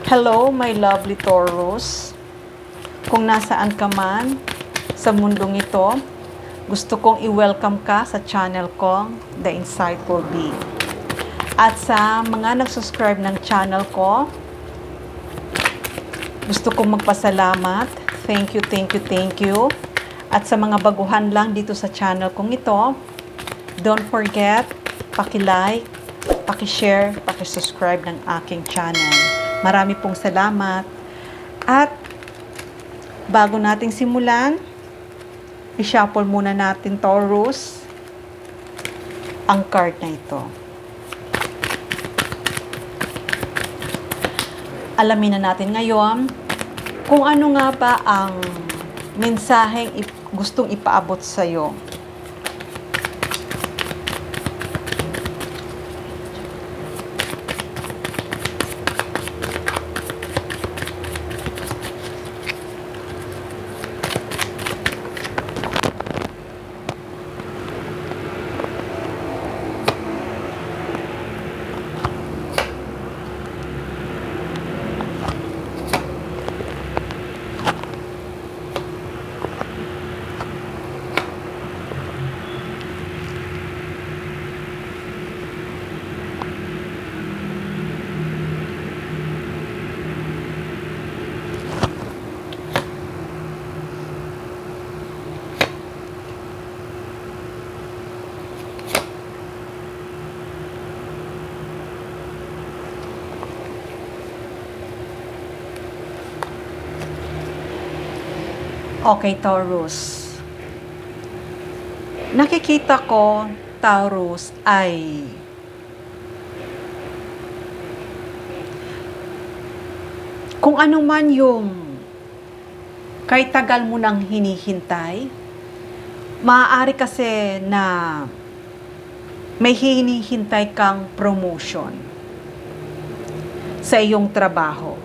Hello, my lovely Taurus. Kung nasaan ka man sa mundong ito, gusto kong i-welcome ka sa channel kong, The Insightful Bee. At sa mga nag-subscribe ng channel ko, gusto kong magpasalamat. Thank you, thank you, thank you. At sa mga baguhan lang dito sa channel kong ito, don't forget, paki-like, paki-share, paki-subscribe ng aking channel. Marami pong salamat. At bago nating simulan, i-shuffle muna natin, Taurus, ang card na ito. Alamin na natin ngayon kung ano nga ba ang mensaheng gustong ipaabot sa iyo. Okay, Taurus. Nakikita ko, Taurus, ay kung ano man yung kay tagal mo nang hinihintay, maaari kasi na may hinihintay kang promotion sa iyong trabaho.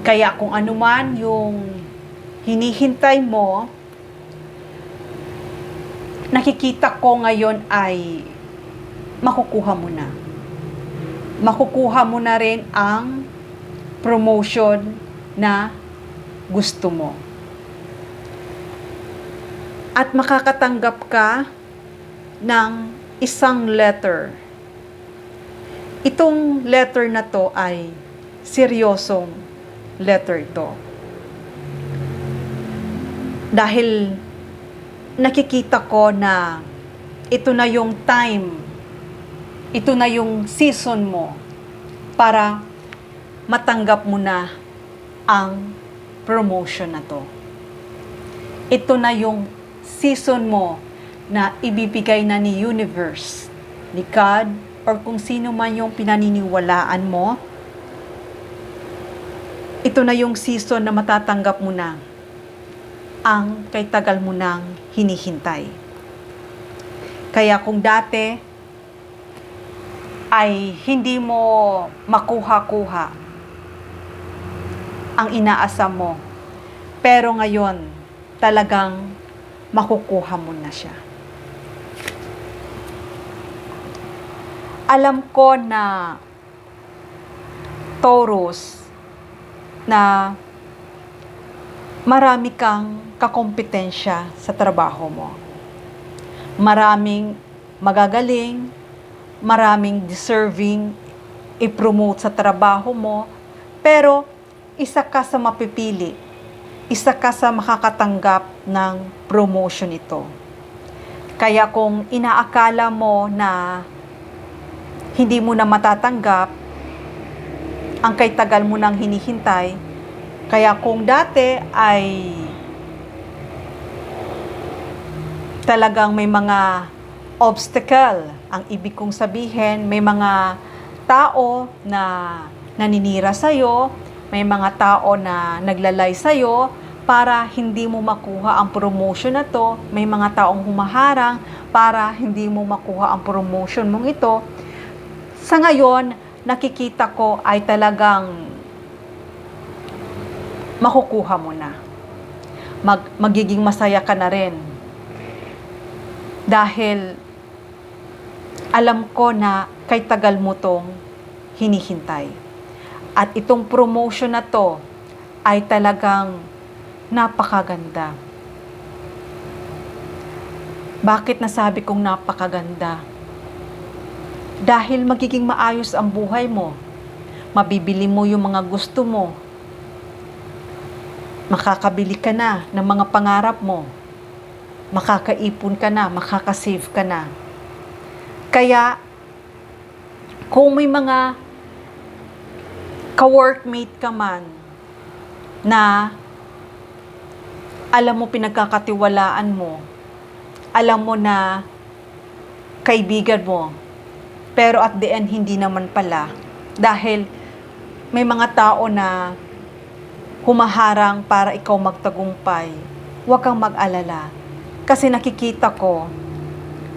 Kaya kung ano man yung hinihintay mo, nakikita ko ngayon ay makukuha mo na. Makukuha mo na rin ang promotion na gusto mo. At makakatanggap ka ng isang letter. Itong letter na to ay seryosong letter ito. Dahil nakikita ko na ito na yung time, ito na yung season mo para matanggap mo na ang promotion na to. Ito na yung season mo na ibibigay na ni universe, ni God, or kung sino man yung pinaniniwalaan mo. Ito na yung season na matatanggap mo na ang kay tagal mo nang hinihintay. Kaya kung dati ay hindi mo makuha-kuha ang inaasam mo, pero ngayon talagang makukuha mo na siya. Alam ko na, Taurus, na marami kang kakompetensya sa trabaho mo. Maraming magagaling, maraming deserving i-promote sa trabaho mo, pero isa ka sa mapipili, isa ka sa makakatanggap ng promotion ito. Kaya kung inaakala mo na hindi mo na matatanggap ang kay tagal mo nang hinihintay, kaya kung dati ay talagang may mga obstacle, ang ibig kong sabihin, may mga tao na naninira sa'yo, may mga tao na naglalay sa'yo para hindi mo makuha ang promotion na to, may mga taong humaharang para hindi mo makuha ang promotion mong ito. Sa ngayon, nakikita ko ay talagang makukuha mo na. Magiging masaya ka na rin. Dahil alam ko na kay tagal mo tong hinihintay. At itong promotion na to ay talagang napakaganda. Bakit nasabi kong napakaganda? Dahil magiging maayos ang buhay mo. Mabibili mo yung mga gusto mo. Makakabili ka na ng mga pangarap mo. Makakaipon ka na, makakasave ka na. Kaya, kung may mga ka-workmate ka man na alam mo pinagkakatiwalaan mo, alam mo na kaibigan mo, pero at the end hindi naman pala, dahil may mga tao na humaharang para ikaw magtagumpay, huwag kang mag-alala. Kasi nakikita ko,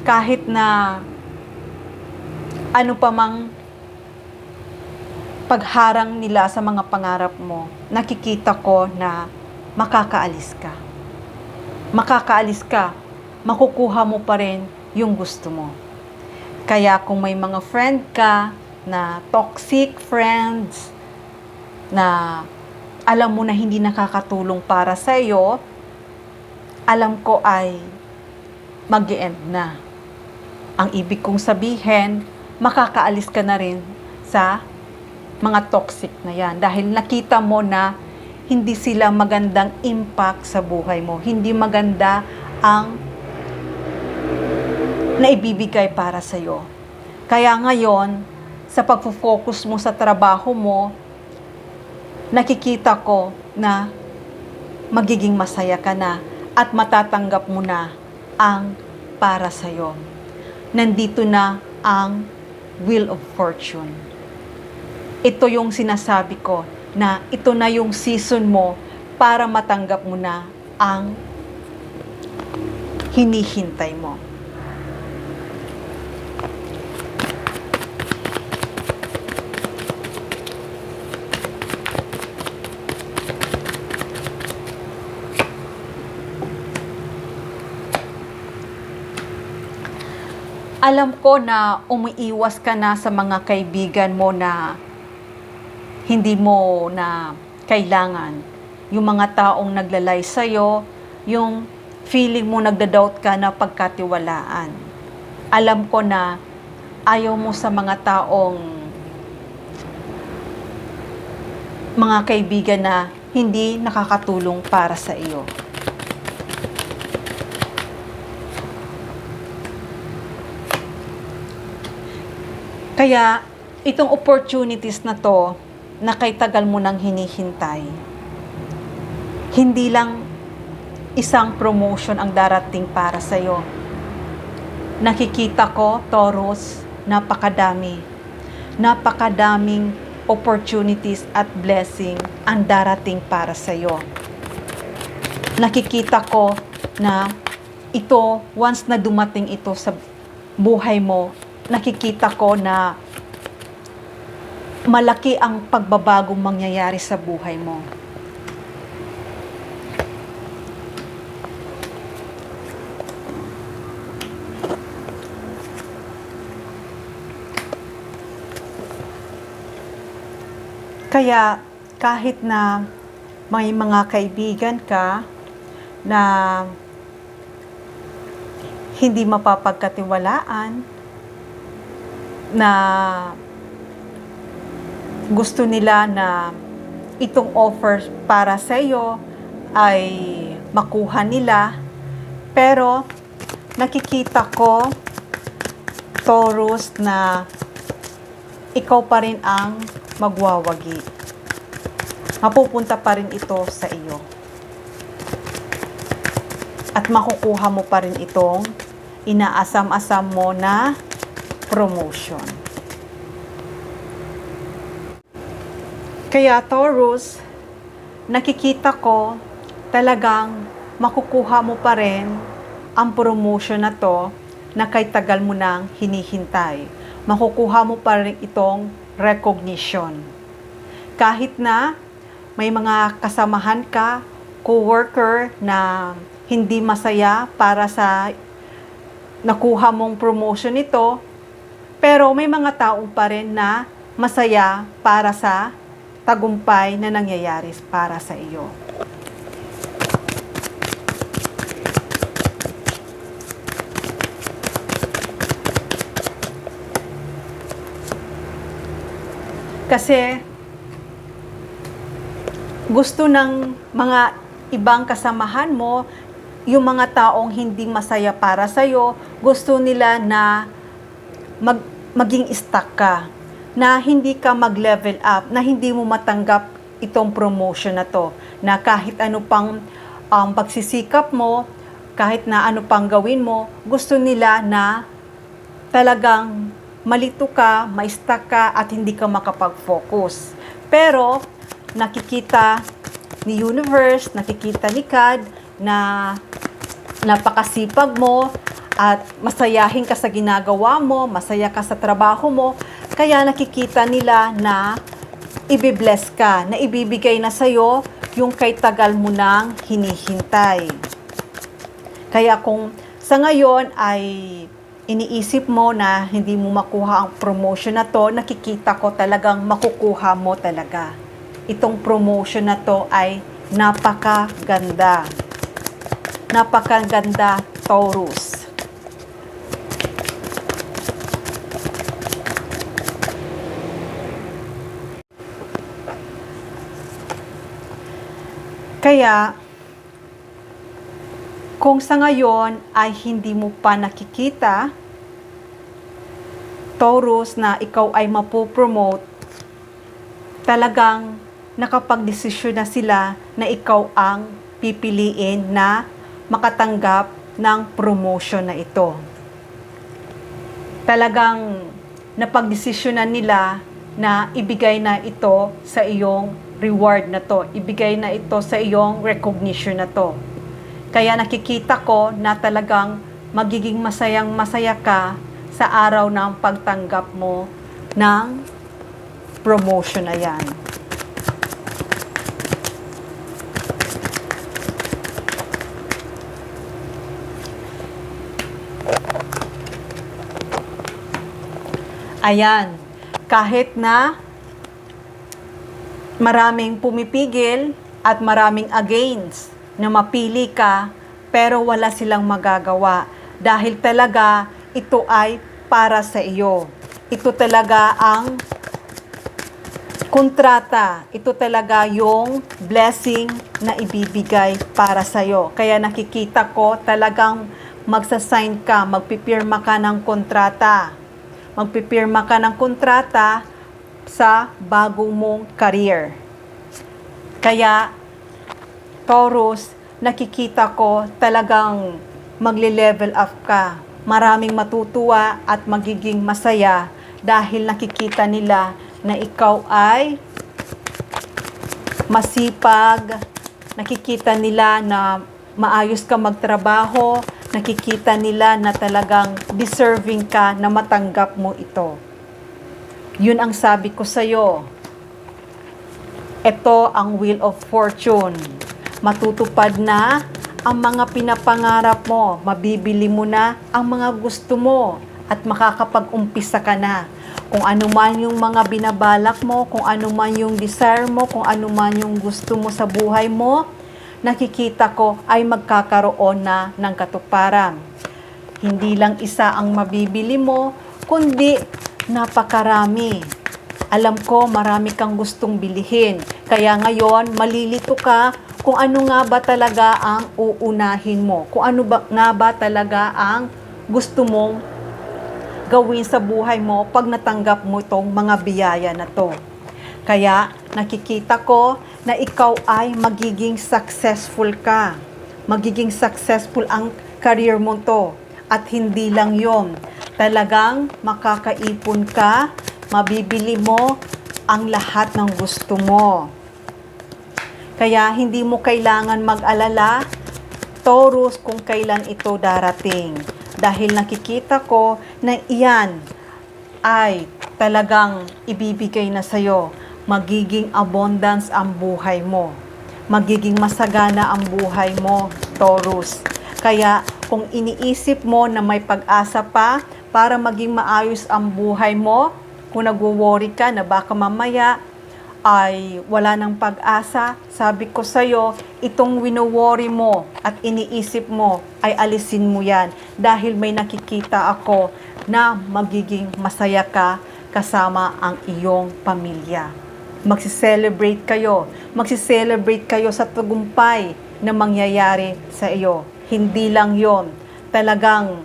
kahit na ano pa mang pagharang nila sa mga pangarap mo, nakikita ko na makakaalis ka. Makakaalis ka, makukuha mo pa rin yung gusto mo. Kaya kung may mga friend ka na toxic friends, na alam mo na hindi nakakatulong para sa iyo, alam ko ay mag-e-end na. Ang ibig kong sabihin, makakaalis ka na rin sa mga toxic na yan. Dahil nakita mo na hindi sila magandang impact sa buhay mo. Hindi maganda ang naibibigay para sa iyo. Kaya ngayon, sa pagfo-focus mo sa trabaho mo, nakikita ko na magiging masaya ka na at matatanggap mo na ang para sa iyo. Nandito na ang Wheel of Fortune. Ito yung sinasabi ko na ito na yung season mo para matanggap mo na ang hinihintay mo. Alam ko na umiiwas ka na sa mga kaibigan mo na hindi mo na kailangan. Yung mga taong naglalay sa'yo, yung feeling mo nagda-doubt ka na pagkatiwalaan. Alam ko na ayaw mo sa mga taong mga kaibigan na hindi nakakatulong para sa iyo. Kaya, itong opportunities na to, na kay tagal mo nang hinihintay, hindi lang isang promotion ang darating para sa'yo. Nakikita ko, Taurus, napakadami. Napakadaming opportunities at blessing ang darating para sa'yo. Nakikita ko na ito, once na dumating ito sa buhay mo, nakikita ko na malaki ang pagbabagong mangyayari sa buhay mo. Kaya kahit na may mga kaibigan ka na hindi mapapagkatiwalaan, na gusto nila na itong offer para sa iyo ay makuha nila, pero nakikita ko, Taurus, na ikaw pa rin ang magwawagi. Mapupunta pa rin ito sa iyo. At makukuha mo pa rin itong inaasam-asam mo na promotion. Kaya Taurus, nakikita ko talagang makukuha mo pa rin ang promotion na to na kay tagal mo nang hinihintay. Makukuha mo pa rin itong recognition. Kahit na may mga kasamahan ka, co-worker na hindi masaya para sa nakuha mong promotion nito, pero may mga tao pa rin na masaya para sa tagumpay na nangyayari para sa iyo. Kasi gusto ng mga ibang kasamahan mo, yung mga taong hindi masaya para sa'yo, gusto nila na maging stuck ka, na hindi ka mag-level up, na hindi mo matanggap itong promotion na to, na kahit ano pang pagsisikap mo, kahit na ano pang gawin mo, gusto nila na talagang malito ka, ma-stuck ka, at hindi ka makapag-focus. Pero, nakikita ni universe, nakikita ni God, na napakasipag mo, at masayahin ka sa ginagawa mo, masaya ka sa trabaho mo, kaya nakikita nila na ibibless ka, na ibibigay na sa'yo yung kay tagal mo nang hinihintay. Kaya kung sa ngayon ay iniisip mo na hindi mo makuha ang promotion na to, nakikita ko talagang makukuha mo talaga. Itong promotion na to ay napakaganda. Napakaganda, Taurus. Kaya, kung sa ngayon ay hindi mo pa nakikita, Taurus, na ikaw ay mapopromote, talagang nakapagdesisyon na sila na ikaw ang pipiliin na makatanggap ng promotion na ito. Talagang napagdesisyonan nila na ibigay na ito sa iyong reward na to, ibigay na ito sa iyong recognition na to. Kaya nakikita ko na talagang magiging masayang-masaya ka sa araw ng pagtanggap mo ng promotion na yan. Ayan, kahit na maraming pumipigil at maraming against na mapili ka, pero wala silang magagawa dahil talaga ito ay para sa iyo. Ito talaga ang kontrata. Ito talaga yung blessing na ibibigay para sa iyo. Kaya nakikita ko talagang magsasign ka, magpipirma ka ng kontrata. Magpipirma ka ng kontrata sa bagong mong career. Kaya, Taurus, nakikita ko talagang magle-level up ka. Maraming matutuwa at magiging masaya dahil nakikita nila na ikaw ay masipag, nakikita nila na maayos ka magtrabaho, nakikita nila na talagang deserving ka na matanggap mo ito. Yun ang sabi ko sa'yo. Ito ang Wheel of Fortune. Matutupad na ang mga pinapangarap mo, mabibili mo na ang mga gusto mo at makakapag-umpisa ka na. Kung ano man yung mga binabalak mo, kung ano man yung desire mo, kung ano man yung gusto mo sa buhay mo, nakikita ko ay magkakaroon na ng katuparan. Hindi lang isa ang mabibili mo, kundi napakarami. Alam ko marami kang gustong bilihin. Kaya ngayon, malilito ka kung ano nga ba talaga ang uunahin mo. Kung ano ba nga ba talaga ang gusto mong gawin sa buhay mo pag natanggap mo itong mga biyaya na to. Kaya nakikita ko na ikaw ay magiging successful ka. Magiging successful ang career mo to. At hindi lang yon, talagang makakaipon ka, mabibili mo ang lahat ng gusto mo. Kaya hindi mo kailangan mag-alala, Taurus, kung kailan ito darating. Dahil nakikita ko na iyan ay talagang ibibigay na sa'yo. Magiging abundance ang buhay mo. Magiging masagana ang buhay mo, Taurus. Kaya kung iniisip mo na may pag-asa pa para maging maayos ang buhay mo, kung nagwo-worry ka na baka mamaya ay wala ng pag-asa, sabi ko sa'yo, itong wino-worry mo at iniisip mo ay alisin mo yan dahil may nakikita ako na magiging masaya ka kasama ang iyong pamilya. Magsiselebrate kayo sa tagumpay na mangyayari sa iyo. Hindi lang yon. Talagang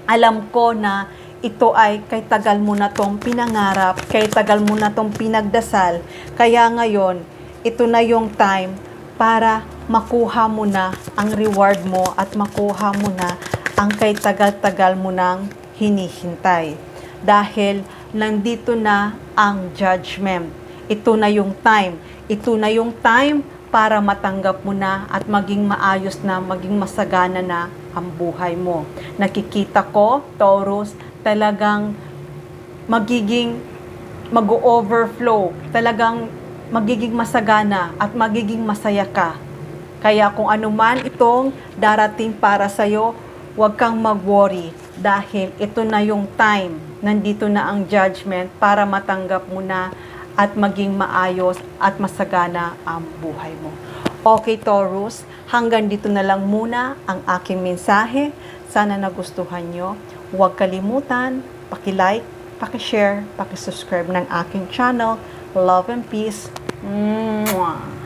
alam ko na ito ay kay tagal mo na tong pinangarap, kay tagal mo na tong pinagdasal, kaya ngayon, ito na yung time para makuha mo na ang reward mo at makuha mo na ang kay tagal-tagal mo nang hinihintay. Dahil nandito na ang judgment. Ito na yung time. Ito na yung time para matanggap mo na at maging maayos na, maging masagana na ang buhay mo. Nakikita ko, Taurus, talagang magiging mag-overflow, talagang magiging masagana at magiging masaya ka. Kaya kung ano man itong darating para sa'yo, huwag kang mag-worry dahil ito na yung time, nandito na ang judgment para matanggap mo na at maging maayos at masagana ang buhay mo. Okay, Taurus, hanggang dito na lang muna ang aking mensahe. Sana nagustuhan nyo. Huwag kalimutan, paki-like, paki-share, paki-subscribe ng aking channel. Love and peace. Mwah!